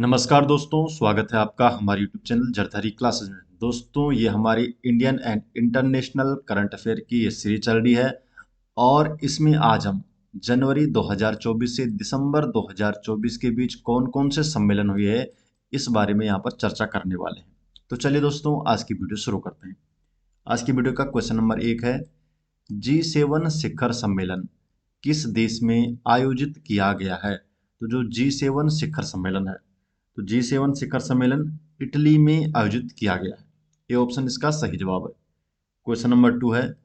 नमस्कार दोस्तों, स्वागत है आपका हमारे YouTube चैनल जरधारी क्लासेस में। दोस्तों, ये हमारी Indian and international current affair की ये सीरीज चल रही है और इसमें आज हम जनवरी 2024 से दिसंबर 2024 के बीच कौन कौन से सम्मेलन हुए हैं इस बारे में यहाँ पर चर्चा करने वाले हैं। तो चलिए दोस्तों, आज की वीडियो शुरू करते हैं। आज की वीडियो का क्वेश्चन नंबर 1 है, G7 शिखर सम्मेलन किस देश में आयोजित किया गया है? तो जो G7 शिखर सम्मेलन है, तो G7 शिखर सम्मेलन इटली में आयोजित किया गया है। ये ऑप्शन इसका सही जवाब है। क्वेश्चन नंबर 2 है,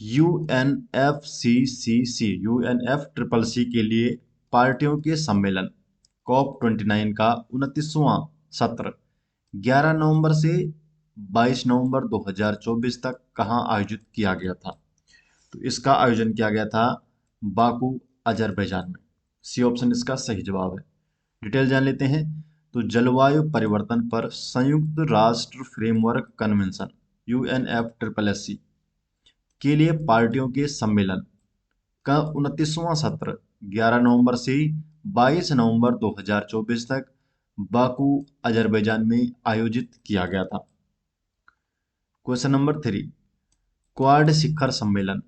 UNFCCC के लिए पार्टियों के सम्मेलन COP29 का 29वां सत्र 11 नवंबर से 22 नवंबर 2024 तक कहाँ आयोजित किया गया था? तो इसका आयोजन किया गया था बाकू, अजरबैजान में। सी ऑप्शन इसका सही जवाब है। डिटेल जान लेते हैं। तो जलवायु परिवर्तन पर संयुक्त राष्ट्र फ्रेमवर्क कन्वेंशन UNFCCC के लिए पार्टियों के सम्मेलन का 29वां सत्र 11 नवंबर से 22 नवंबर 2024 तक बाकू, अजरबैजान में आयोजित किया गया था। क्वेश्चन नंबर 3, क्वाड शिखर सम्मेलन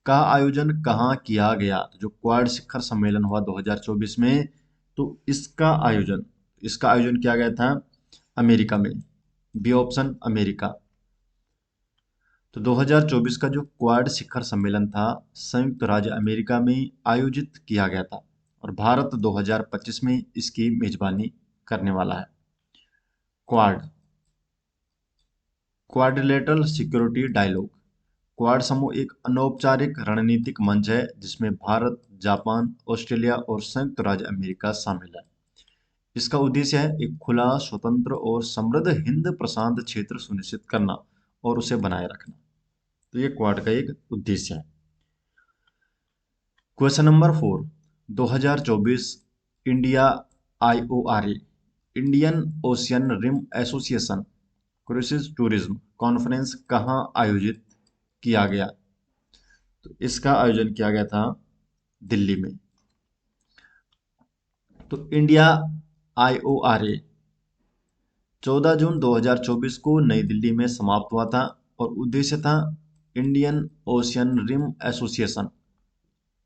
का आयोजन कहाँ किया गया? तो जो क्वाड शिखर सम्मेलन हुआ 2024 में, तो इसका आयोजन किया गया था अमेरिका में। B option America. तो 2024 का जो क्वाड शिखर सम्मेलन था संयुक्त राज्य अमेरिका में आयोजित किया गया था और भारत 2025 में इसकी मेजबानी करने वाला है। Quadrilateral security dialogue. क्वाड समूह एक अनौपचारिक रणनीतिक मंच है जिसमें भारत, जापान, ऑस्ट्रेलिया और संयुक्त राज्य अमेरिका शामिल है। इसका उद्देश्य है एक खुला, स्वतंत्र और समृद्ध हिंद प्रशांत क्षेत्र सुनिश्चित करना और उसे बनाए रखना। तो ये क्वाड का एक उद्देश्य है। Question number 4, 2024 India IORA Indian Ocean Rim Association cruise tourism conference कहाँ आयोजित किया गया? तो इसका आयोजन किया गया था दिल्ली में। तो इंडिया IORA 14 जून 2024 को नई दिल्ली में समाप्त हुआ था और उद्देश्य था Indian Ocean Rim Association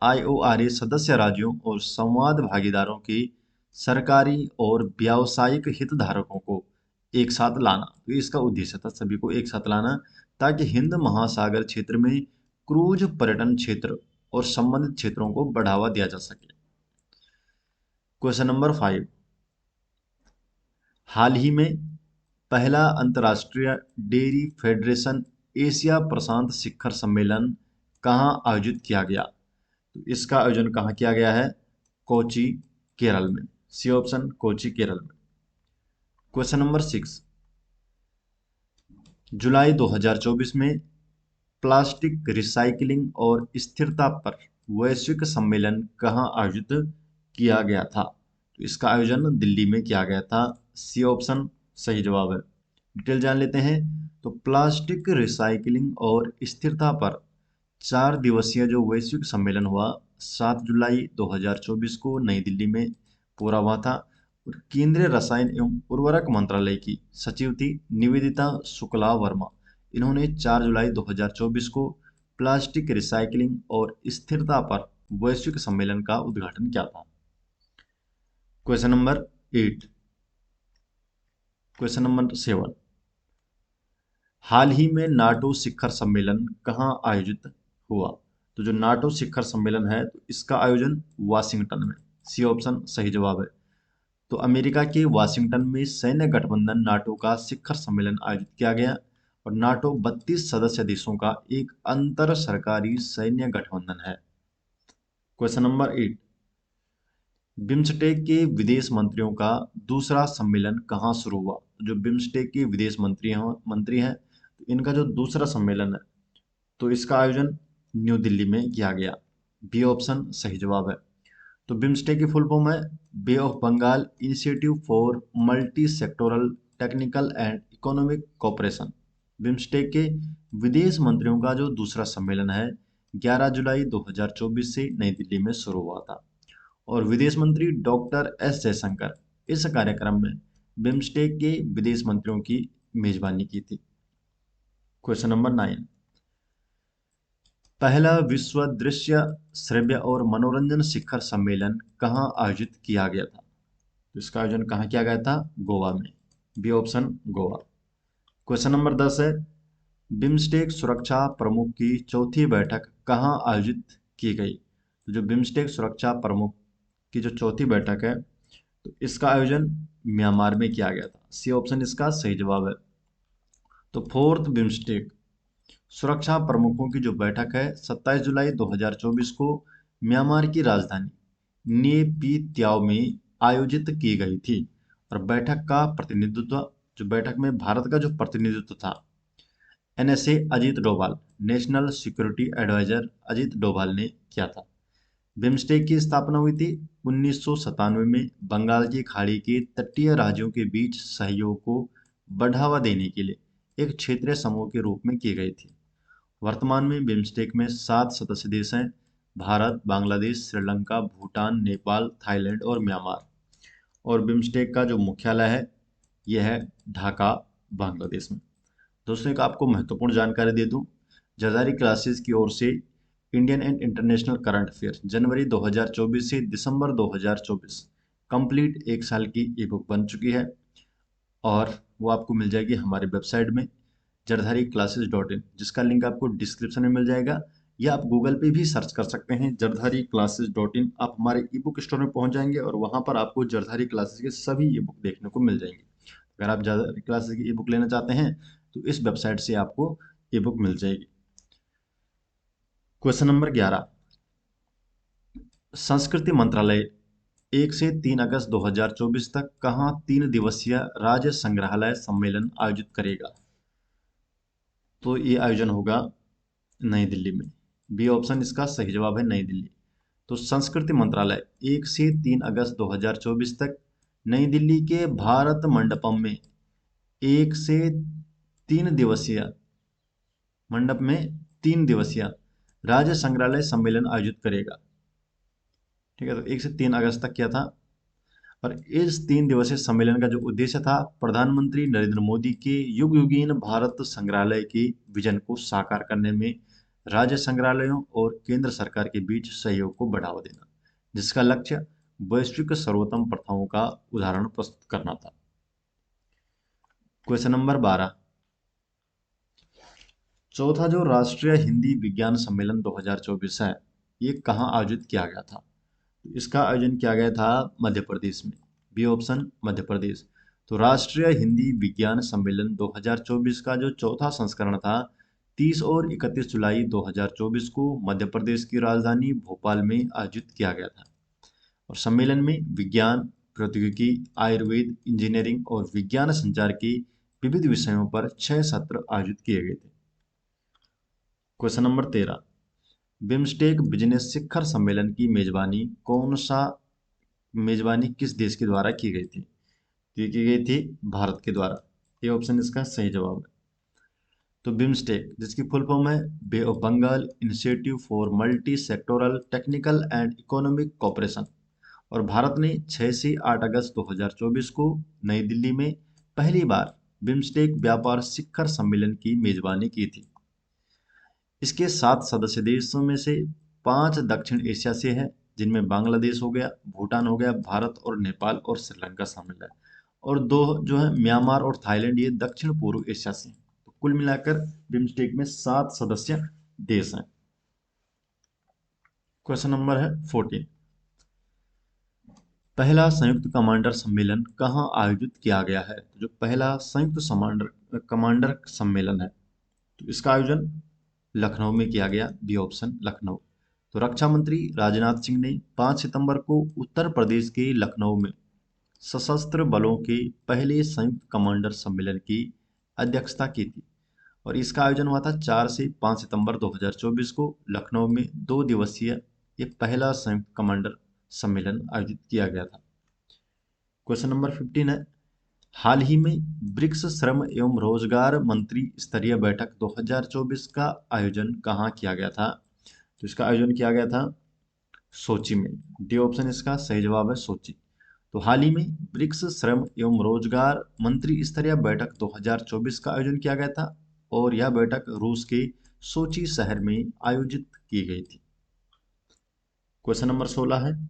IORA सदस्य राज्यों और संवाद भागीदारों की सरकारी और व्यावसायिक हितधारकों को एक साथ लाना। तो इसका उद्देश्य था सभी को एक साथ लाना ताकि हिंद महासागर क्षेत्र में क्रूज पर्यटन क्षेत्र और संबंधित क्षेत्रों को बढ़ावा दिया जा सके। क्वेश्चन नंबर 5, हाल ही में पहला अंतर्राष्ट्रीय डेयरी फेडरेशन एशिया प्रशांत शिखर सम्मेलन कहाँ आयोजित किया गया? तो इसका आयोजन कहाँ किया गया है? कोची, केरल में। सी ऑप्शन कोची, केरल में। क्वेश्चन नंबर 6, जुलाई 2024 में प्लास्टिक रिसाइकलिंग और स्थिरता पर वैश्विक सम्मेलन कहाँ आयोजित किया गया था? तो इसका आयोजन दिल्ली में किया गया था। सी ऑप्शन सही जवाब है। डिटेल जान लेते हैं। तो प्लास्टिक रिसाइकलिंग और स्थिरता पर 4 दिवसीय जो वैश्विक सम्मेलन हुआ 7 जुलाई 2024 को नई दिल्ली में पूरा हुआ था और केंद्रीय रसायन एवं उर्वरक मंत्रालय की सचिव थी निवेदिता शुक्ला वर्मा। इन्होंने 4 जुलाई 2024 को प्लास्टिक रिसाइकलिंग और स्थिरता पर वैश्विक सम्मेलन का उद्घाटन किया था। क्वेश्चन नंबर 8, क्वेश्चन नंबर 7, हाल ही में नाटो शिखर सम्मेलन कहाँ आयोजित हुआ? तो जो नाटो शिखर सम्मेलन है तो इसका आयोजन वाशिंगटन में। सी ऑप्शन सही जवाब है। तो अमेरिका के वाशिंगटन में सैन्य गठबंधन नाटो का शिखर सम्मेलन आयोजित किया गया और नाटो 32 सदस्य देशों का एक अंतर सरकारी सैन्य गठबंधन है। क्वेश्चन नंबर 8, बिम्स्टेक के विदेश मंत्रियों का दूसरा सम्मेलन कहाँ शुरू हुआ? जो बिम्स्टेक के विदेश मंत्री हैं तो इनका जो दूसरा सम्मेलन है तो इसका आयोजन न्यू दिल्ली में किया गया। बी ऑप्शन सही जवाब है। तो बिम्स्टेक की फुल फॉर्म है बे of Bengal initiative for multi sectoral technical and economic cooperation. BIMSTEC के विदेश मंत्रियों का जो दूसरा सम्मेलन है 11 जुलाई 2024 से नई दिल्ली में शुरू हुआ था और विदेश मंत्री डॉक्टर एस जयशंकर इस कार्यक्रम में बिम्स्टेक के विदेश मंत्रियों की मेजबानी की थी। क्वेश्चन नंबर 9, पहला विश्व दृश्य श्रव्य और मनोरंजन शिखर सम्मेलन कहाँ आयोजित किया गया था? तो इसका आयोजन कहाँ किया गया था? गोवा में। B option Goa. Question number 10 है, बिम्स्टेक सुरक्षा प्रमुख की चौथी बैठक कहाँ आयोजित की गई? तो जो बिम्स्टेक सुरक्षा प्रमुख की जो चौथी बैठक है, तो इसका आयोजन म्यांमार में किया गया था। सी ऑप्शन इसका सही जवाब है। तो फोर्थ बिम्स्टेक सुरक्षा प्रमुखों की जो बैठक है 27 जुलाई 2024 को म्यांमार की राजधानी नेपित्याओ में आयोजित की गई थी। और बैठक का प्रतिनिधित्व, जो बैठक में भारत का जो प्रतिनिधित्व था, NSA Ajit Doval, national security adviser Ajit Doval ने किया था। बिम्स्टेक की स्थापना हुई थी 1997 में बंगाल की खाड़ी के तटीय राज्यों के बीच सहयोग को बढ़ावा देने के लिए एक क्षेत्रीय समूह के रूप में की गई थी। वर्तमान में बिम्स्टेक में 7 सदस्य देश हैं: भारत, बांग्लादेश, श्रीलंका, भूटान, नेपाल, थाईलैंड और म्यांमार। और बिम्स्टेक का जो मुख्यालय है यह है ढाका, बांग्लादेश में। दोस्तों, एक आपको महत्वपूर्ण जानकारी दे दूं, जरदारी क्लासेस की ओर से Indian and international current affair जनवरी 2024 से दिसंबर 2024 कंप्लीट एक साल की ई बुक बन चुकी है और वो आपको मिल जाएगी हमारी वेबसाइट में jardhari classes.in, जिसका लिंक आपको डिस्क्रिप्शन में मिल जाएगा, या आप गूगल पे भी सर्च कर सकते हैं jardhari classes.in। आप हमारे ई बुक स्टोर में पहुंच जाएंगे और वहां पर आपको जरधारी क्लासेस के सभी ई बुक देखने को मिल जाएंगे। अगर आप जरधारी क्लासेस की ई बुक लेना चाहते हैं तो इस वेबसाइट से आपको ई बुक मिल जाएगी। क्वेश्चन नंबर 11, संस्कृति मंत्रालय 1 से 3 अगस्त 2024 तक कहाँ 3 दिवसीय राज्य संग्रहालय सम्मेलन आयोजित करेगा? तो ये आयोजन होगा नई दिल्ली में। बी ऑप्शन इसका सही जवाब है, नई दिल्ली। तो संस्कृति मंत्रालय 1 से 3 अगस्त 2024 तक नई दिल्ली के भारत मंडपम में 1 से 3 दिवसीय मंडप में 3 दिवसीय राज्य संग्रहालय सम्मेलन आयोजित करेगा। ठीक है, तो 1 से 3 अगस्त तक किया था। और इस 3 दिवसीय सम्मेलन का जो उद्देश्य था, प्रधानमंत्री नरेंद्र मोदी के युग युगीन भारत संग्रहालय के विजन को साकार करने में राज्य संग्रहालयों और केंद्र सरकार के बीच सहयोग को बढ़ावा देना, जिसका लक्ष्य वैश्विक सर्वोत्तम प्रथाओं का उदाहरण प्रस्तुत करना था। क्वेश्चन नंबर 12, चौथा जो राष्ट्रीय हिंदी विज्ञान सम्मेलन 2024 है, ये कहाँ आयोजित किया गया था? तो इसका आयोजन किया गया था मध्य प्रदेश में। B option Madhya Pradesh. तो राष्ट्रीय हिंदी विज्ञान सम्मेलन 2024 का जो चौथा संस्करण था 30 और 31 जुलाई 2024 को मध्य प्रदेश की राजधानी भोपाल में आयोजित किया गया था। और सम्मेलन में विज्ञान, प्रौद्योगिकी, आयुर्वेद, इंजीनियरिंग और विज्ञान संचार के विविध विषयों पर 6 सत्र आयोजित किए गए थे। क्वेश्चन नंबर 13, बिम्स्टेक बिजनेस शिखर सम्मेलन की मेजबानी किस देश के द्वारा की गई थी? तो ये की गई थी भारत के द्वारा। ये ऑप्शन इसका सही जवाब है। तो बिम्स्टेक, जिसकी फुल फॉर्म है बे of Bengal institute for multi sectoral technical and economic cooperation, और भारत ने 6 से 8 अगस्त 2024 को नई दिल्ली में पहली बार बिम्स्टेक व्यापार शिखर सम्मेलन की मेजबानी की थी। इसके 7 सदस्य देशों में से 5 दक्षिण एशिया से है, जिनमें बांग्लादेश हो गया, भूटान हो गया, भारत और नेपाल और श्रीलंका शामिल है। और 2 जो है म्यांमार और थाईलैंड, ये दक्षिण पूर्व एशिया से हैं। तो कुल मिलाकर बिम्स्टेक में 7 सदस्य देश हैं। क्वेश्चन नंबर है 14, पहला संयुक्त कमांडर सम्मेलन कहाँ आयोजित किया गया है? तो जो पहला संयुक्त कमांडर सम्मेलन है, तो इसका आयोजन लखनऊ में किया गया। B option Lucknow. तो रक्षा मंत्री राजनाथ सिंह ने 5 सितंबर को उत्तर प्रदेश के लखनऊ में सशस्त्र बलों के पहले संयुक्त कमांडर सम्मेलन की अध्यक्षता की थी। और इसका आयोजन हुआ था 4 से 5 सितंबर 2024 को लखनऊ में 2 दिवसीय ये पहला संयुक्त कमांडर सम्मेलन आयोजित किया गया था। क्वेश्चन नंबर 15 है, हाल ही में ब्रिक्स श्रम एवं रोजगार मंत्री स्तरीय बैठक 2024 का आयोजन कहाँ किया गया था? तो इसका आयोजन किया गया था सोची में। डी ऑप्शन इसका सही जवाब है, सोची। तो हाल ही में ब्रिक्स श्रम एवं रोजगार मंत्री स्तरीय बैठक 2024 का आयोजन किया गया था और यह बैठक रूस के सोची शहर में आयोजित की गई थी। क्वेश्चन नंबर 16 है,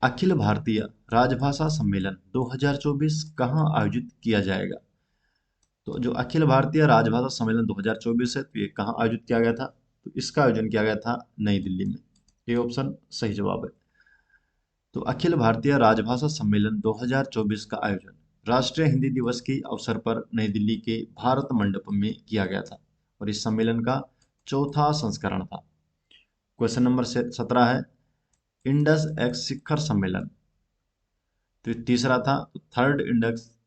अखिल भारतीय राजभाषा सम्मेलन 2024 कहाँ आयोजित किया जाएगा? तो जो अखिल भारतीय राजभाषा सम्मेलन 2024 है, तो ये कहाँ आयोजित किया गया था? तो इसका आयोजन किया गया था नई दिल्ली में। ये ऑप्शन सही जवाब है। तो अखिल भारतीय राजभाषा सम्मेलन 2024 का आयोजन राष्ट्रीय हिंदी दिवस के अवसर पर नई दिल्ली के भारत मंडपम में किया गया था और इस सम्मेलन का चौथा संस्करण था। क्वेश्चन नंबर 17 है, इंडस एक्स शिखर सम्मेलन, तो ये तीसरा था। तो third INDUS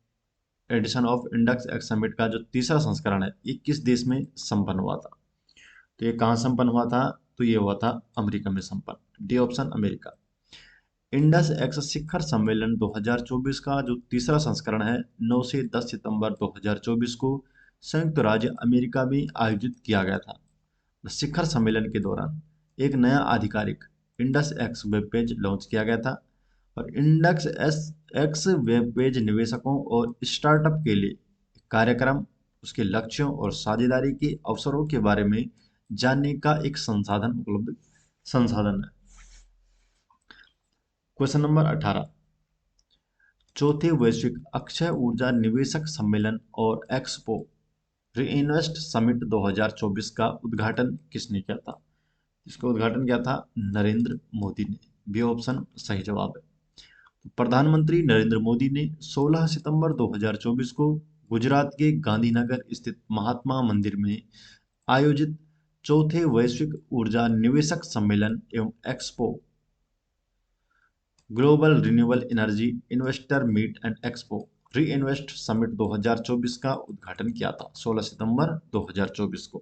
edition of INDUS X summit का जो तीसरा संस्करण है, ये किस देश में संपन्न हुआ था? तो ये कहाँ संपन्न हुआ था? तो ये हुआ था अमेरिका में संपन्न। D option America. Indus x शिखर सम्मेलन 2024 का जो तीसरा संस्करण है 9 से 10 सितंबर 2024 को संयुक्त राज्य अमेरिका में आयोजित किया गया था। शिखर सम्मेलन के दौरान एक नया आधिकारिक Indus x web page launch किया गया था और इंडस एक्स वेब पेज निवेशकों और स्टार्टअप के लिए कार्यक्रम, उसके लक्ष्यों और साझेदारी के अवसरों के बारे में जानने का एक संसाधन है। क्वेश्चन नंबर 18, चौथे वैश्विक अक्षय ऊर्जा निवेशक सम्मेलन और एक्सपो रीइन्वेस्ट समिट 2024 का उद्घाटन किसने किया था? इसका उद्घाटन किया था नरेंद्र मोदी ने। बी ऑप्शन सही जवाब है। तो प्रधानमंत्री नरेंद्र मोदी ने 16 सितंबर 2024 को गुजरात के गांधीनगर स्थित महात्मा मंदिर में आयोजित चौथे वैश्विक ऊर्जा निवेशक सम्मेलन एवं expo global renewable energy investor meet and expo re invest summit 2024 का उद्घाटन किया था 16 सितंबर 2024 को।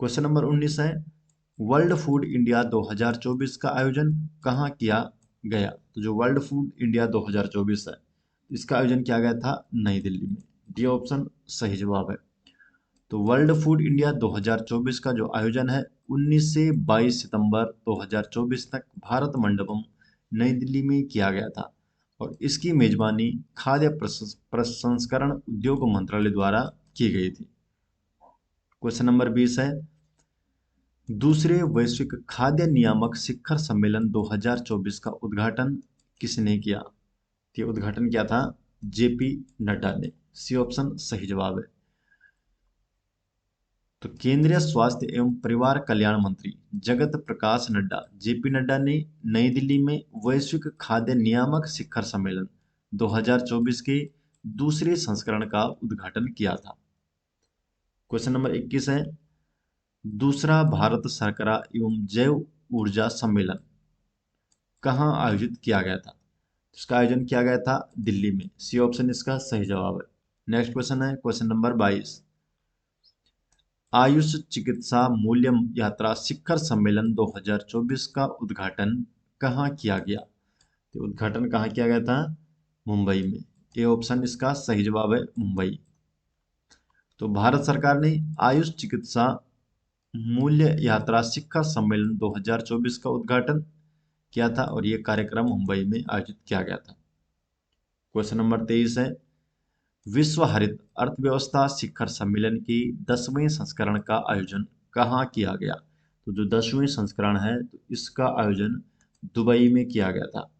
क्वेश्चन नंबर 19 है, वर्ल्ड फूड इंडिया 2024 का आयोजन कहाँ किया गया? तो जो वर्ल्ड फूड इंडिया 2024 है, इसका आयोजन किया गया था नई दिल्ली में। डी ऑप्शन सही जवाब है। तो वर्ल्ड फूड इंडिया 2024 का जो आयोजन है 19 से 22 सितंबर 2024 तक भारत मंडपम नई दिल्ली में किया गया था और इसकी मेजबानी खाद्य प्रसंस्करण उद्योग मंत्रालय द्वारा की गई थी। क्वेश्चन नंबर 20 है, दूसरे वैश्विक खाद्य नियामक शिखर सम्मेलन 2024 का उद्घाटन किसने किया? ये उद्घाटन किया था जेपी नड्डा ने। सी ऑप्शन सही जवाब है। तो केंद्रीय स्वास्थ्य एवं परिवार कल्याण मंत्री जगत प्रकाश नड्डा जेपी नड्डा ने नई दिल्ली में वैश्विक खाद्य नियामक शिखर सम्मेलन 2024 के दूसरे संस्करण का उद्घाटन किया था। क्वेश्चन नंबर 21 है, दूसरा भारत शर्करा एवं जैव ऊर्जा सम्मेलन कहाँ आयोजित किया गया था? इसका आयोजन किया गया था दिल्ली में। सी ऑप्शन इसका सही जवाब है। नेक्स्ट क्वेश्चन है क्वेश्चन नंबर 22, आयुष चिकित्सा मूल्य यात्रा शिखर सम्मेलन 2024 का उद्घाटन कहाँ किया गया? तो उद्घाटन कहाँ किया गया था? मुंबई में। ए ऑप्शन इसका सही जवाब है, मुंबई। तो भारत सरकार ने आयुष चिकित्सा मूल्य यात्रा शिखर सम्मेलन 2024 का उद्घाटन किया था और यह कार्यक्रम मुंबई में आयोजित किया गया था। क्वेश्चन नंबर 23 है, विश्व हरित अर्थव्यवस्था शिखर सम्मेलन के 10वें संस्करण का आयोजन कहाँ किया गया? तो जो 10वें संस्करण है, तो इसका आयोजन दुबई में किया गया था।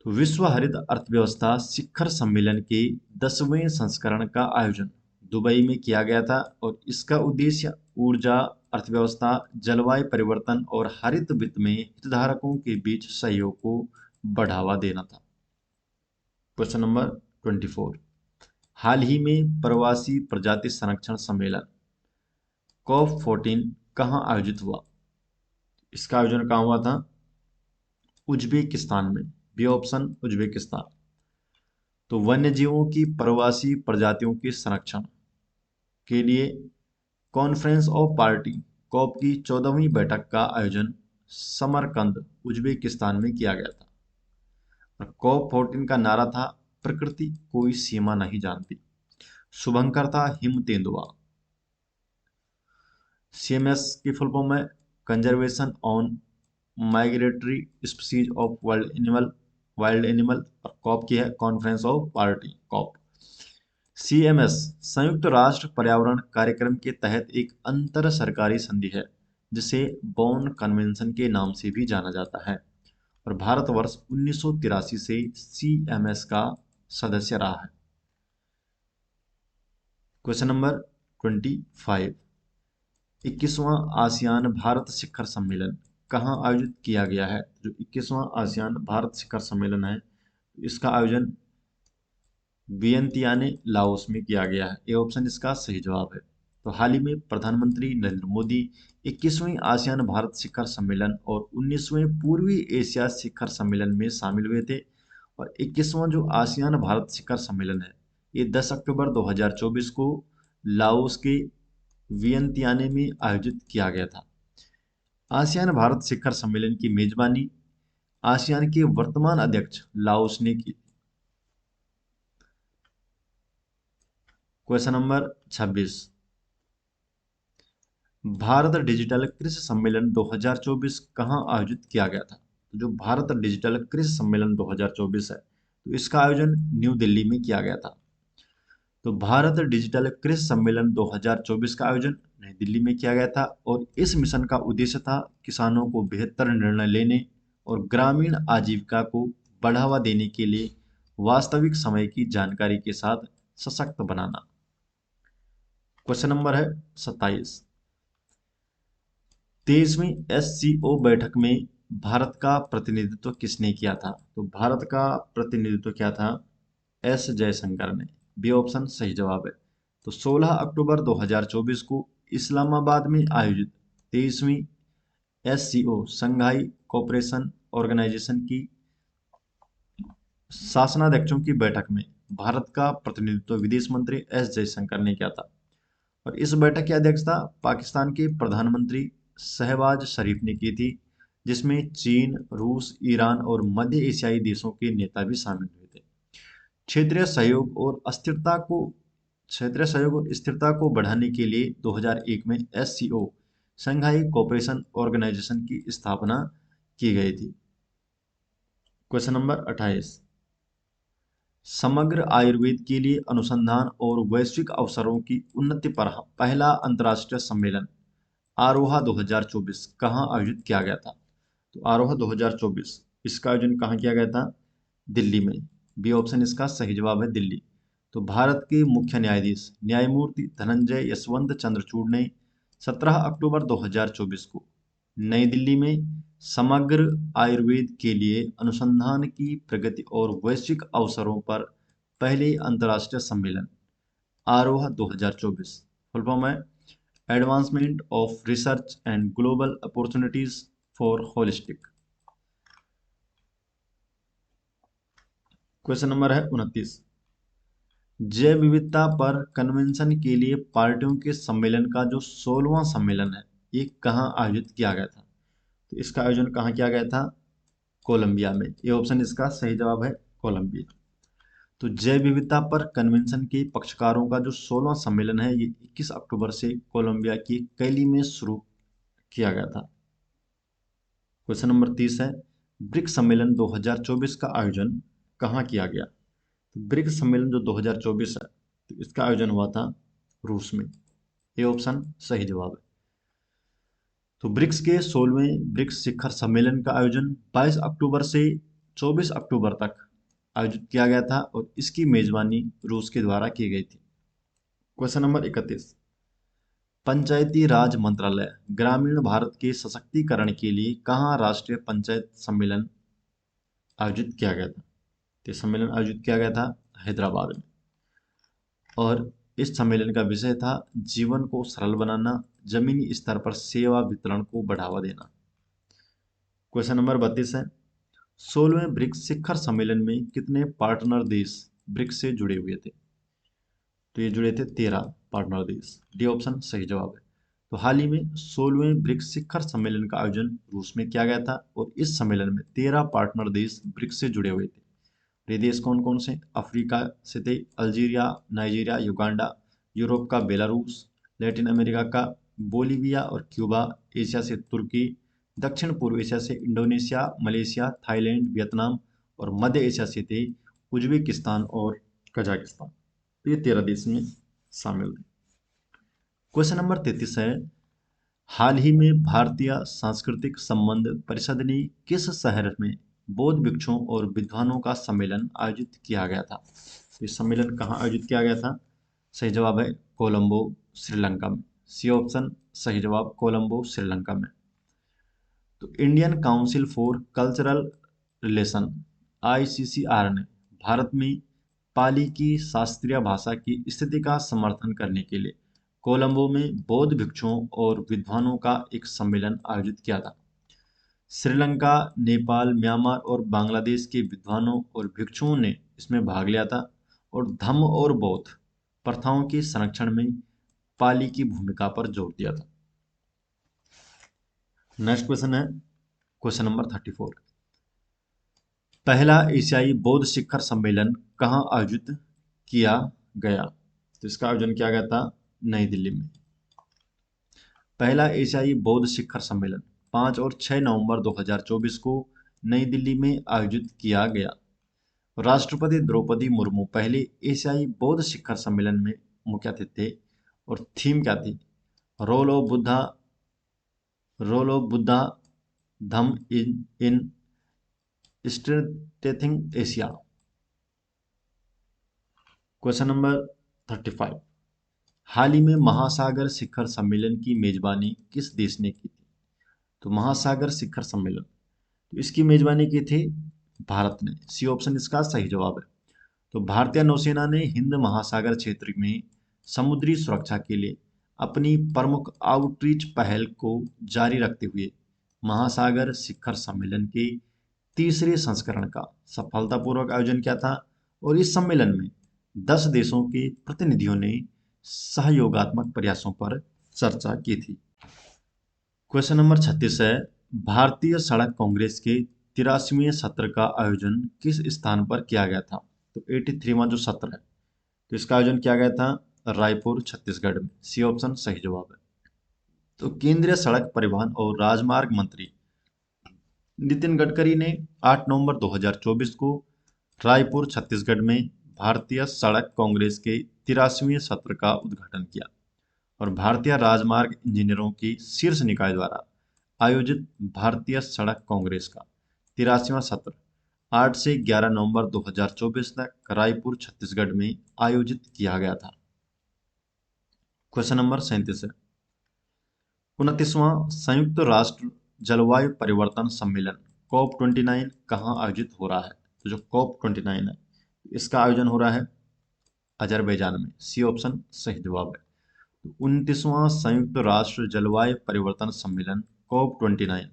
तो विश्व हरित अर्थव्यवस्था शिखर सम्मेलन के 10वें संस्करण का आयोजन दुबई में किया गया था और इसका उद्देश्य ऊर्जा, अर्थव्यवस्था, जलवायु परिवर्तन और हरित वित्त में हितधारकों के बीच सहयोग को बढ़ावा देना था। क्वेश्चन नंबर 24, हाल ही में प्रवासी प्रजाति संरक्षण सम्मेलन COP 14 कहाँ आयोजित हुआ? इसका आयोजन कहाँ हुआ था? उज्बेकिस्तान में। B option Uzbekistan. तो वन्य जीवों की प्रवासी प्रजातियों के संरक्षण के लिए कॉन्फ्रेंस ऑफ पार्टी कॉप की 14वीं बैठक का आयोजन समरकंद उज्बेकिस्तान में किया गया था और COP 14 का नारा था प्रकृति कोई सीमा नहीं जानती। शुभंकर था हिम तेंदुआ। CMS की फुल फॉर्म है conservation on migratory species of wild animal, और कॉप की है conference of party, COP. CMS संयुक्त राष्ट्र पर्यावरण कार्यक्रम के तहत एक अंतर सरकारी संधि है जिसे बॉन कन्वेंशन के नाम से भी जाना जाता है, और भारतवर्ष 1983 से सीएमएस का सदस्य रहा है। क्वेश्चन नंबर 25, 21वां आसियान भारत शिखर सम्मेलन कहाँ आयोजित किया गया है? जो 21वां आसियान भारत शिखर सम्मेलन है, इसका आयोजन वियंतियाने लाओस में किया गया है। ये ऑप्शन इसका सही जवाब है। तो हाल ही में प्रधानमंत्री नरेंद्र मोदी 21वें आसियान भारत शिखर सम्मेलन और 19वें पूर्वी एशिया शिखर सम्मेलन में शामिल हुए थे, और 21वां जो आसियान भारत शिखर सम्मेलन है ये 10 अक्टूबर 2024 को लाओस के वियंतियाने में आयोजित किया गया था। आसियान भारत शिखर सम्मेलन की मेजबानी आसियान के वर्तमान अध्यक्ष लाओस ने की। क्वेश्चन नंबर 26, भारत डिजिटल कृषि सम्मेलन 2024 कहाँ आयोजित किया गया था? तो जो भारत डिजिटल कृषि सम्मेलन 2024 है, तो इसका आयोजन न्यू दिल्ली में किया गया था। तो भारत डिजिटल कृषि सम्मेलन 2024 का आयोजन नई दिल्ली में किया गया था, और इस मिशन का उद्देश्य था किसानों को बेहतर निर्णय लेने और ग्रामीण आजीविका को बढ़ावा देने के लिए वास्तविक समय की जानकारी के साथ सशक्त बनाना। क्वेश्चन नंबर है 27, 23वीं एससीओ बैठक में भारत का प्रतिनिधित्व किसने किया था? तो भारत का प्रतिनिधित्व किया था एस जयशंकर ने। बी ऑप्शन सही जवाब है। तो 16 अक्टूबर 2024 को इस्लामाबाद में आयोजित 23वीं एससीओ संघाई कोऑपरेशन ऑर्गेनाइजेशन की शासनाध्यक्षों की बैठक में भारत का प्रतिनिधित्व विदेश मंत्री एस जयशंकर ने किया था, और इस बैठक की अध्यक्षता पाकिस्तान के प्रधानमंत्री शहबाज शरीफ ने की थी, जिसमें चीन, रूस, ईरान और मध्य एशियाई देशों के नेता भी शामिल हुए थे। क्षेत्रीय सहयोग और स्थिरता को बढ़ाने के लिए 2001 में एससीओ शंघाई कोऑपरेशन ऑर्गेनाइजेशन की स्थापना की गई थी। क्वेश्चन नंबर 28, समग्र आयुर्वेद के लिए अनुसंधान और वैश्विक अवसरों की उन्नति पर पहला अंतर्राष्ट्रीय सम्मेलन आरोहा 2024 कहाँ आयोजित किया गया था? तो आरोहा 2024 इसका आयोजन कहाँ किया गया था? दिल्ली में। बी ऑप्शन इसका सही जवाब है, दिल्ली। तो भारत के मुख्य न्यायाधीश न्यायमूर्ति धनंजय यशवंत चंद्रचूड़ ने 17 अक्टूबर 2024 को नई दिल्ली में समग्र आयुर्वेद के लिए अनुसंधान की प्रगति और वैश्विक अवसरों पर पहले अंतर्राष्ट्रीय सम्मेलन आरोहा 2024 फुल फॉर्म है advancement of research and global opportunities for holistic. Question number है 29, जैव विविधता पर कन्वेंशन के लिए पार्टियों के सम्मेलन का जो 16वां सम्मेलन है ये कहाँ आयोजित किया गया था? तो इसका आयोजन कहाँ किया गया था? कोलंबिया में। ये ऑप्शन इसका सही जवाब है, कोलंबिया। तो जैव विविधता पर कन्वेंशन के पक्षकारों का जो 16वां सम्मेलन है ये 21 अक्टूबर से कोलंबिया की कैली में शुरू किया गया था। क्वेश्चन नंबर 30 है, ब्रिक्स सम्मेलन 2024 का आयोजन कहाँ किया गया? तो ब्रिक्स सम्मेलन जो 2024 है तो इसका आयोजन हुआ था रूस में। ये ऑप्शन सही जवाब है। तो ब्रिक्स के 16वें ब्रिक्स शिखर सम्मेलन का आयोजन 22 अक्टूबर से 24 अक्टूबर तक आयोजित किया गया था, और इसकी मेजबानी रूस के द्वारा की गई थी। क्वेश्चन नंबर 31, पंचायती राज मंत्रालय ग्रामीण भारत के सशक्तिकरण के लिए कहाँ राष्ट्रीय पंचायत सम्मेलन आयोजित किया गया था? तो सम्मेलन आयोजित किया गया था हैदराबाद में, और इस सम्मेलन का विषय था जीवन को सरल बनाना, जमीनी स्तर पर सेवा वितरण को बढ़ावा देना। क्वेश्चन नंबर 32 है, 16वें ब्रिक्स शिखर सम्मेलन में कितने पार्टनर देश ब्रिक्स से जुड़े हुए थे? तो ये जुड़े थे 13 पार्टनर देश। डी ऑप्शन सही जवाब है। तो हाल ही में 16वें ब्रिक्स शिखर सम्मेलन का आयोजन रूस में किया गया था, और इस सम्मेलन में 13 पार्टनर देश ब्रिक्स से जुड़े हुए थे। ये देश कौन कौन से? अफ्रीका से थे अल्जीरिया, नाइजीरिया, युगांडा, यूरोप का बेलारूस, लैटिन अमेरिका का बोलीविया और क्यूबा, एशिया से तुर्की, दक्षिण पूर्व एशिया से इंडोनेशिया, मलेशिया, थाईलैंड, वियतनाम और मध्य एशिया से थे उज्बेकिस्तान और कजाकिस्तान। तो ये 13 देश में शामिल थे। क्वेश्चन नंबर 33 है, हाल ही में भारतीय सांस्कृतिक संबंध परिषद ने किस शहर में बौद्ध भिक्षुओं और विद्वानों का सम्मेलन आयोजित किया गया था? तो ये सम्मेलन कहाँ आयोजित किया गया था? सही जवाब है कोलंबो, श्रीलंका में। सी ऑप्शन सही जवाब, कोलंबो, श्रीलंका में। तो Indian council for cultural relation ICCR ने भारत में पाली की शास्त्रीय भाषा की स्थिति का समर्थन करने के लिए कोलंबो में बौद्ध भिक्षुओं और विद्वानों का एक सम्मेलन आयोजित किया था। श्रीलंका, नेपाल, म्यांमार और बांग्लादेश के विद्वानों और भिक्षुओं ने इसमें भाग लिया था और धम्म और बौद्ध प्रथाओं के संरक्षण में पाली की भूमिका पर जोर दिया था। नेक्स्ट क्वेश्चन है क्वेश्चन नंबर 34, पहला एशियाई बौद्ध शिखर सम्मेलन कहाँ आयोजित किया गया? तो इसका आयोजन किया गया था नई दिल्ली में। पहला एशियाई बौद्ध शिखर सम्मेलन 5 और 6 नवंबर 2024 को नई दिल्ली में आयोजित किया गया। राष्ट्रपति द्रौपदी मुर्मू पहले एशियाई बौद्ध शिखर सम्मेलन में मुख्य अतिथि थे और थीम क्या थी? Role of Buddha Dhamma in स्ट्रेंथेनिंग Asia. Question number 35, हाल ही में महासागर शिखर सम्मेलन की मेजबानी किस देश ने की थी? तो महासागर शिखर सम्मेलन, तो इसकी मेजबानी की थी भारत ने। सी ऑप्शन इसका सही जवाब है। तो भारतीय नौसेना ने हिंद महासागर क्षेत्र में समुद्री सुरक्षा के लिए अपनी प्रमुख आउटरीच पहल को जारी रखते हुए महासागर शिखर सम्मेलन के तीसरे संस्करण का सफलतापूर्वक आयोजन किया था और इस सम्मेलन में 10 देशों के प्रतिनिधियों ने सहयोगात्मक प्रयासों पर चर्चा की थी। क्वेश्चन नंबर 36 है, भारतीय सड़क कांग्रेस के 83वें सत्र का आयोजन किस स्थान पर किया गया था? तो 83वां जो सत्र है, तो इसका आयोजन किया गया था रायपुर, छत्तीसगढ़ में। सी ऑप्शन सही जवाब है। तो केंद्रीय सड़क परिवहन और राजमार्ग मंत्री नितिन गडकरी ने 8 नवंबर 2024 को रायपुर, छत्तीसगढ़ में भारतीय सड़क कांग्रेस के 83वें सत्र का उद्घाटन किया और भारतीय राजमार्ग इंजीनियरों की शीर्ष निकाय द्वारा आयोजित भारतीय सड़क कांग्रेस का 83वां सत्र 8 से 11 नवंबर 2024 तक रायपुर, छत्तीसगढ़ में आयोजित किया गया था। क्वेश्चन नंबर 37 है, 29वां संयुक्त राष्ट्र जलवायु परिवर्तन सम्मेलन COP29 कहाँ आयोजित हो रहा है? तो जो COP29 है इसका आयोजन हो रहा है अजरबैजान में। सी ऑप्शन सही जवाब है। तो 29वां संयुक्त राष्ट्र जलवायु परिवर्तन सम्मेलन COP29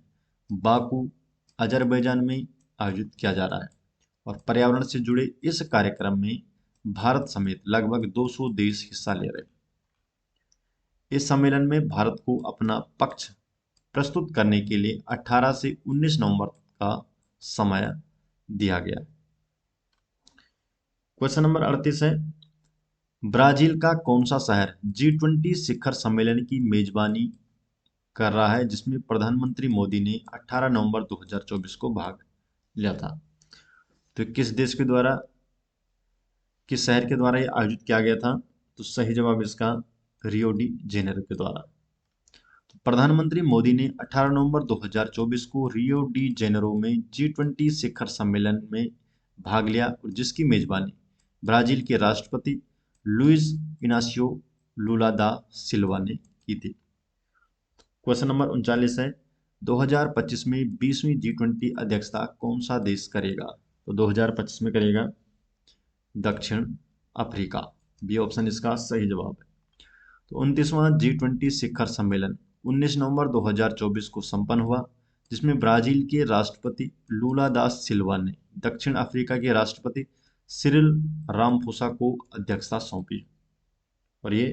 बाकू, अजरबैजान में आयोजित किया जा रहा है और पर्यावरण से जुड़े इस कार्यक्रम में भारत समेत लगभग 200 देश हिस्सा ले रहे हैं। इस सम्मेलन में भारत को अपना पक्ष प्रस्तुत करने के लिए 18 से 19 नवंबर का समय दिया गया। क्वेश्चन नंबर 38 है, ब्राजील का कौन सा शहर G20 शिखर सम्मेलन की मेजबानी कर रहा है जिसमें प्रधानमंत्री मोदी ने 18 नवंबर 2024 को भाग लिया था? तो किस देश के द्वारा, किस शहर के द्वारा यह आयोजित किया गया था? तो सही जवाब इसका रियो डी जेनेरो के द्वारा। तो प्रधानमंत्री मोदी ने 18 नवंबर 2024 को रियो डी जेनेरो में G20 शिखर सम्मेलन में भाग लिया और जिसकी मेजबानी ब्राजील के राष्ट्रपति लुइस इनासियो लुला दा सिल्वा ने की थी। क्वेश्चन नंबर 39 है, 2025 में 20वीं G20 अध्यक्षता कौन सा देश करेगा? तो 2025 में करेगा दक्षिण अफ्रीका। बी ऑप्शन इसका सही जवाब है। तो 29वां G20 शिखर सम्मेलन 19 नवंबर 2024 को संपन्न हुआ जिसमें ब्राजील के राष्ट्रपति लूला दा सिल्वा ने दक्षिण अफ्रीका के राष्ट्रपति सिरिल रामफोसा को अध्यक्षता सौंपी और ये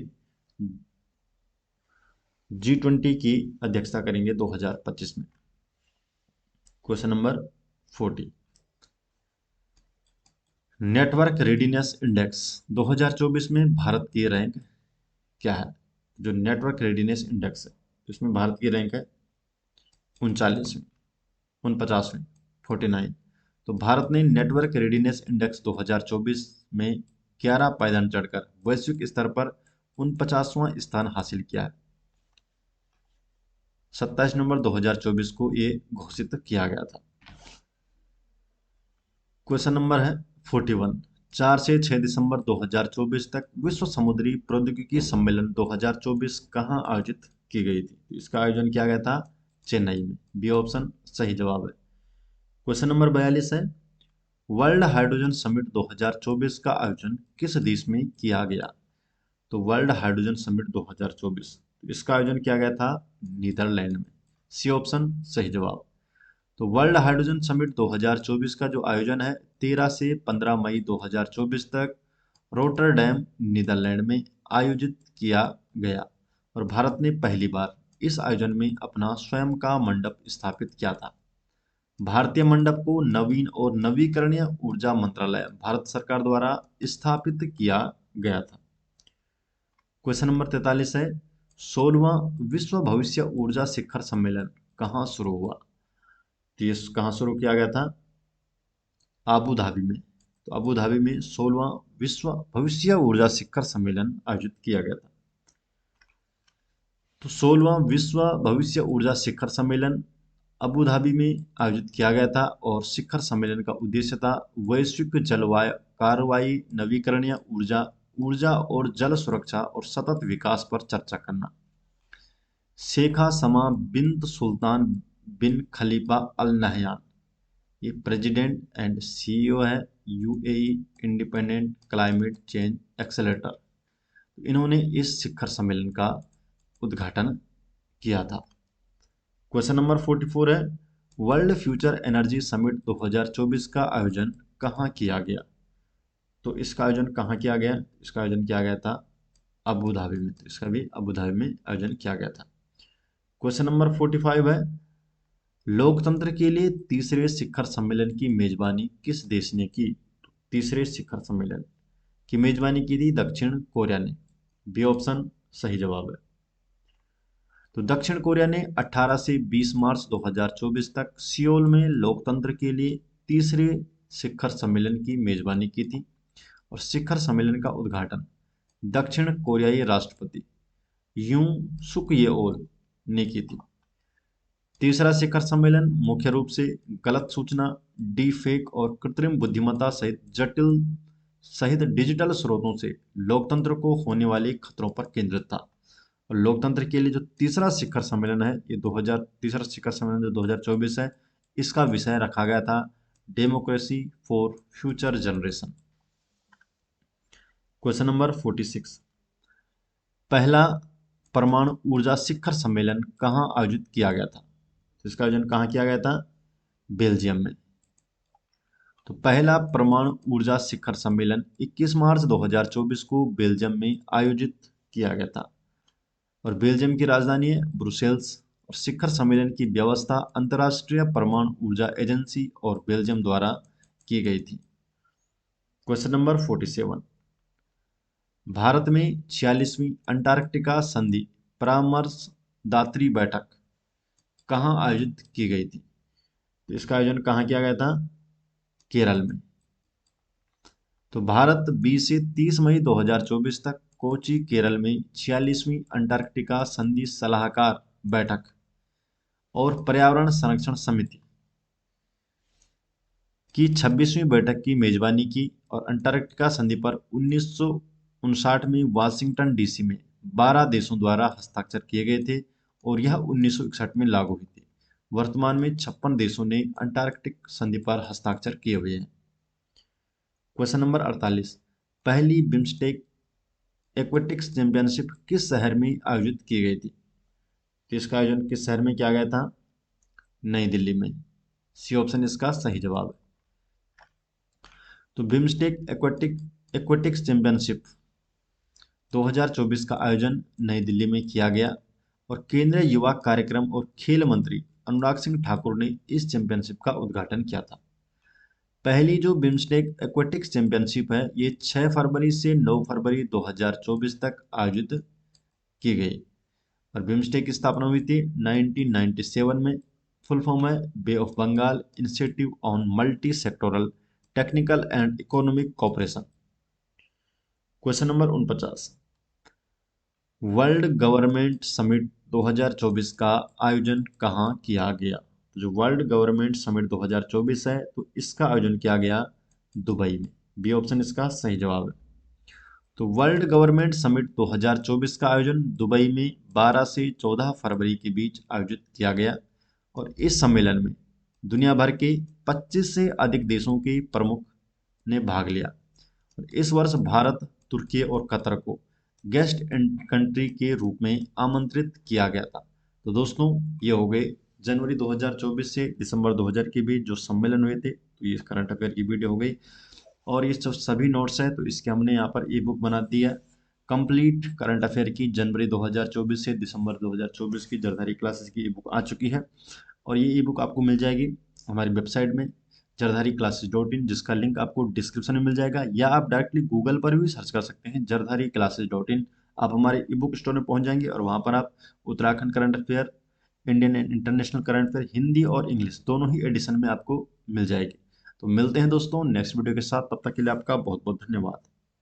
G20 की अध्यक्षता करेंगे 2025 में। Question number 40, network readiness index 2024 में भारत की रैंक क्या है? जो नेटवर्क रेडीनेस इंडेक्स है इसमें भारत की रैंक है 39वीं, 49वीं, 49। तो भारत ने नेटवर्क रेडीनेस इंडेक्स 2024 में 11 पायदान चढ़कर वैश्विक स्तर पर 49वां स्थान हासिल किया है। 27 नवंबर 2024 को ये घोषित किया गया था। क्वेश्चन नंबर है 41। 4 से 6 दिसंबर 2024 तक विश्व समुद्री प्रौद्योगिकी सम्मेलन 2024 कहाँ आयोजित की गई थी? तो इसका आयोजन किया गया था चेन्नई में। बी ऑप्शन सही जवाब है। क्वेश्चन नंबर 42 है, वर्ल्ड हाइड्रोजन समिट 2024 का आयोजन किस देश में किया गया? तो वर्ल्ड हाइड्रोजन समिट 2024, इसका आयोजन किया गया था नीदरलैंड में। सी ऑप्शन सही जवाब। तो वर्ल्ड हाइड्रोजन समिट 2024 का जो आयोजन है 13 से 15 मई 2024 तक रोटरडैम नीदरलैंड में आयोजित किया गया और भारत ने पहली बार इस आयोजन में अपना स्वयं का मंडप स्थापित किया था। भारतीय मंडप को नवीन और नवीकरणीय ऊर्जा मंत्रालय भारत सरकार द्वारा स्थापित किया गया था। क्वेश्चन नंबर 43 है, 16वां विश्व भविष्य ऊर्जा शिखर सम्मेलन कहाँ शुरू हुआ? तो ये कहाँ शुरू किया गया था? आबू धाबी में। तो आबू धाबी में 16वां विश्व भविष्य ऊर्जा शिखर सम्मेलन आयोजित किया गया था। तो 16वां विश्व भविष्य ऊर्जा शिखर सम्मेलन अबू धाबी में आयोजित किया गया था और शिखर सम्मेलन का उद्देश्य था वैश्विक जलवायु कार्रवाई, नवीकरणीय ऊर्जा, ऊर्जा और जल सुरक्षा और सतत विकास पर चर्चा करना। शेखा समा बिन्त सुल्तान बिन खलीफा अल नहयान, ये प्रेसिडेंट एंड सीईओ है UAE independent climate change accelerator. इन्होंने इस शिखर सम्मेलन का उद्घाटन किया था। क्वेश्चन नंबर 44 है, वर्ल्ड फ्यूचर एनर्जी समिट 2024 का आयोजन कहाँ किया गया? तो इसका आयोजन कहाँ किया गया? इसका आयोजन किया गया था अबू धाबी में। तो इसका भी अबू धाबी में आयोजन किया गया था। क्वेश्चन नंबर 45 है, लोकतंत्र के लिए तीसरे शिखर सम्मेलन की मेजबानी किस देश ने की? तीसरे शिखर सम्मेलन की मेजबानी की थी दक्षिण कोरिया ने। बी ऑप्शन सही जवाब है। तो दक्षिण कोरिया ने 18 से 20 मार्च 2024 तक सियोल में लोकतंत्र के लिए तीसरे शिखर सम्मेलन की मेजबानी की थी और शिखर सम्मेलन का उद्घाटन दक्षिण कोरियाई राष्ट्रपति यूं सुक येओल ने की थी। तीसरा शिखर सम्मेलन मुख्य रूप से गलत सूचना, डीफेक और कृत्रिम बुद्धिमत्ता सहित डिजिटल स्रोतों से लोकतंत्र को होने वाले खतरों पर केंद्रित था। और लोकतंत्र के लिए जो तीसरा शिखर सम्मेलन है, ये 2000 तीसरा शिखर सम्मेलन जो 2024 है, इसका विषय रखा गया था democracy for future generation. Question number 46, पहला परमाणु ऊर्जा शिखर सम्मेलन कहाँ आयोजित किया गया था? तो इसका आयोजन कहाँ किया गया था? बेल्जियम में। तो पहला परमाणु ऊर्जा शिखर सम्मेलन 21 मार्च 2024 को बेल्जियम में आयोजित किया गया था और बेल्जियम की राजधानी है ब्रुसेल्स। और शिखर सम्मेलन की व्यवस्था अंतर्राष्ट्रीय परमाणु ऊर्जा एजेंसी और बेल्जियम द्वारा की गई थी। क्वेश्चन नंबर 47, भारत में 46वीं अंटार्कटिका संधि परामर्शदात्री बैठक कहाँ आयोजित की गई थी? तो इसका आयोजन कहाँ किया गया था? केरल में। तो भारत 20 से 30 मई 2024 तक कोची केरल में 46वीं अंटार्कटिका संधि सलाहकार बैठक और पर्यावरण संरक्षण समिति की 26वीं बैठक की मेजबानी की और अंटार्कटिका संधि पर 1959 में वाशिंगटन डीसी में 12 देशों द्वारा हस्ताक्षर किए गए थे और यह 1961 में लागू हुई थी। वर्तमान में 56 देशों ने अंटार्कटिक संधि पर हस्ताक्षर किए हुए हैं। क्वेश्चन नंबर 48, पहली बिम्स्टेक एक्वेटिक्स चैंपियनशिप किस शहर में आयोजित की गई थी? तो इसका आयोजन किस शहर में किया गया था? नई दिल्ली में। सी ऑप्शन इसका सही जवाब है। तो बिम्स्टेक एक्वेटिक्स चैंपियनशिप 2024 का आयोजन नई दिल्ली में किया गया और केंद्रीय युवा कार्यक्रम और खेल मंत्री अनुराग सिंह ठाकुर ने इस चैंपियनशिप का उद्घाटन किया था। पहली जो बिम्स्टेक एक्वेटिक्स चैंपियनशिप है, ये 6 फरवरी से 9 फरवरी 2024 तक आयोजित की गई और बिम्स्टेक की स्थापना हुई थी 1997 में फुल फॉर्म है बे of Bengal institute on multi sectoral technical and economic cooperation. Question number 49, world government summit 2024 का आयोजन कहाँ किया गया? तो जो वर्ल्ड गवर्नमेंट समिट 2024 है तो इसका आयोजन किया गया दुबई में। बी ऑप्शन इसका सही जवाब है। तो वर्ल्ड गवर्नमेंट समिट 2024 का आयोजन दुबई में 12 से 14 फरवरी के बीच आयोजित किया गया और इस सम्मेलन में दुनिया भर के 25 से अधिक देशों के प्रमुख ने भाग लिया। इस वर्ष भारत, तुर्की और कतर को गेस्ट कंट्री के रूप में आमंत्रित किया गया था। तो दोस्तों ये हो गए जनवरी 2024 से दिसंबर 2000 के बीच जो सम्मेलन हुए थे। तो ये करंट अफेयर की वीडियो हो गई और ये जो सभी नोट्स हैं तो इसके हमने यहाँ पर ई बुक बना दी है कंप्लीट करंट अफेयर की जनवरी 2024 से दिसंबर 2024 की जरधारी क्लासेस की ई बुक आ चुकी है और ये ई बुक आपको मिल जाएगी हमारी वेबसाइट में जरधारी क्लासेस डॉट इन, जिसका लिंक आपको डिस्क्रिप्शन में मिल जाएगा या आप डायरेक्टली गूगल पर भी सर्च कर सकते हैं जरधारी क्लासेस डॉट इन। आप हमारे ई बुक स्टोर में पहुंच जाएंगे और वहां पर आप Uttarakhand current affair, Indian and international current affair Hindi और इंग्लिश दोनों ही एडिशन में आपको मिल जाएगी। तो मिलते हैं दोस्तों नेक्स्ट वीडियो के साथ, तब तक के लिए आपका बहुत बहुत धन्यवाद।